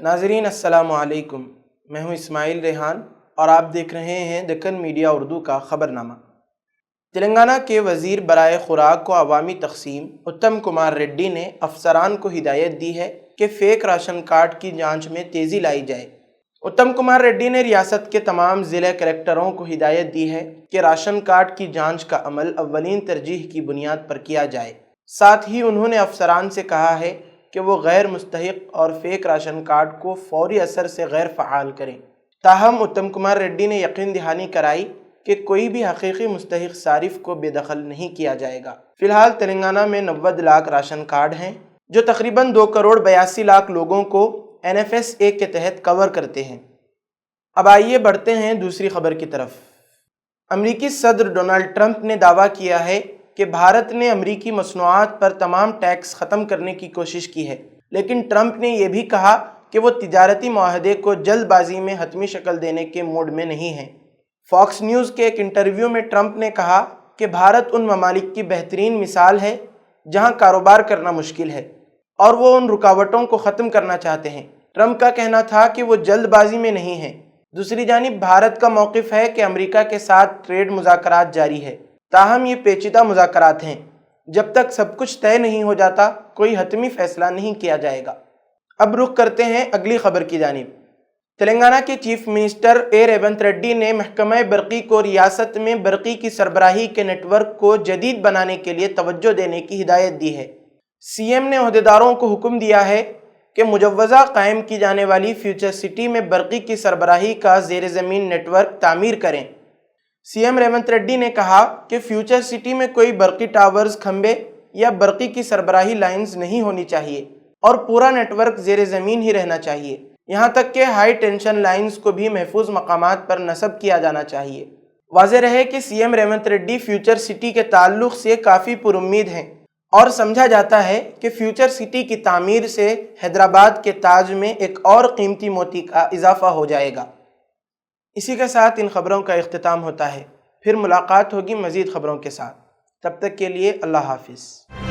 नाज़रीन अस्सलाम वालेकुम, मैं हूं इस्माइल रेहान और आप देख रहे हैं दक्कन मीडिया उर्दू का ख़बरनामा। तेलंगाना के वज़ीर बराए खुराक को अवामी तक़सीम उत्तम कुमार रेड्डी ने अफसरान को हिदायत दी है कि फ़ेक राशन कार्ड की जांच में तेज़ी लाई जाए। उत्तम कुमार रेड्डी ने रियासत के तमाम ज़िला कलेक्टरों को हिदायत दी है कि राशन कार्ड की जांच का अमल अव्वलीन तरजीह की बुनियाद पर किया जाए। साथ ही उन्होंने अफसरान से कहा है कि वो गैर मुस्तहिक और फेक राशन कार्ड को फौरी असर से गैर फ़आल करें। ताहम उत्तम कुमार रेड्डी ने यकीन दहानी कराई कि कोई भी हकीकी मुस्तहिक सारिफ को बेदखल नहीं किया जाएगा। फ़िलहाल तेलंगाना में 90 लाख राशन कार्ड हैं जो तकरीबन 2 करोड़ 82 लाख लोगों को NFS 1 के तहत कवर करते हैं। अब आइए बढ़ते हैं दूसरी खबर की तरफ। अमरीकी सदर डोनाल्ड ट्रंप ने दावा किया है कि भारत ने अमरीकी मसनूआत पर तमाम टैक्स ख़त्म करने की कोशिश की है, लेकिन ट्रंप ने यह भी कहा कि वो तिजारती मुआहदे को जल्दबाजी में हतमी शक्ल देने के मूड में नहीं है। फॉक्स न्यूज़ के एक इंटरव्यू में ट्रंप ने कहा कि भारत उन ममालिक की बेहतरीन मिसाल है जहां कारोबार करना मुश्किल है और वो उन रुकावटों को ख़त्म करना चाहते हैं। ट्रंप का कहना था कि वो जल्दबाजी में नहीं है। दूसरी जानिब भारत का मौक़िफ़ है कि अमेरिका के साथ ट्रेड मुज़ाकरात जारी है, ताहम ये पेचीदा मुज़ाकरात हैं। जब तक सब कुछ तय नहीं हो जाता कोई हतमी फ़ैसला नहीं किया जाएगा। अब रुख करते हैं अगली खबर की जानिब। तेलंगाना के चीफ मिनिस्टर ए रेवंत रेड्डी ने महकमा बरक़ी को रियासत में बरक़ी की सरबराही के नेटवर्क को जदीद बनाने के लिए तवज्जो देने की हिदायत दी है। CM ने ओहदेदारों को हुक्म दिया है कि मुजव्वज़ा कायम की जाने वाली फ्यूचर सिटी में बरक़ी की सरबराही का ज़ेर ज़मीन नेटवर्क तामीर करें। CM रेवंत रेड्डी ने कहा कि फ्यूचर सिटी में कोई बरक़ी टावर्स, खंबे या बरक़ी की सरबराही लाइंस नहीं होनी चाहिए और पूरा नेटवर्क ज़ेर ज़मीन ही रहना चाहिए। यहाँ तक कि हाई टेंशन लाइंस को भी महफूज मकामात पर नस्ब किया जाना चाहिए। वाज़ेह रहे कि CM Revanth Reddy future city के ताल्लुक़ से काफ़ी पुरुम्मीद हैं और समझा जाता है कि फ्यूचर सिटी की तामीर से हैदराबाद के ताज में एक और कीमती मोती का इजाफा हो जाएगा। इसी के साथ इन खबरों का इख्तिताम होता है। फिर मुलाकात होगी मज़ीद खबरों के साथ। तब तक के लिए अल्लाह हाफिज़।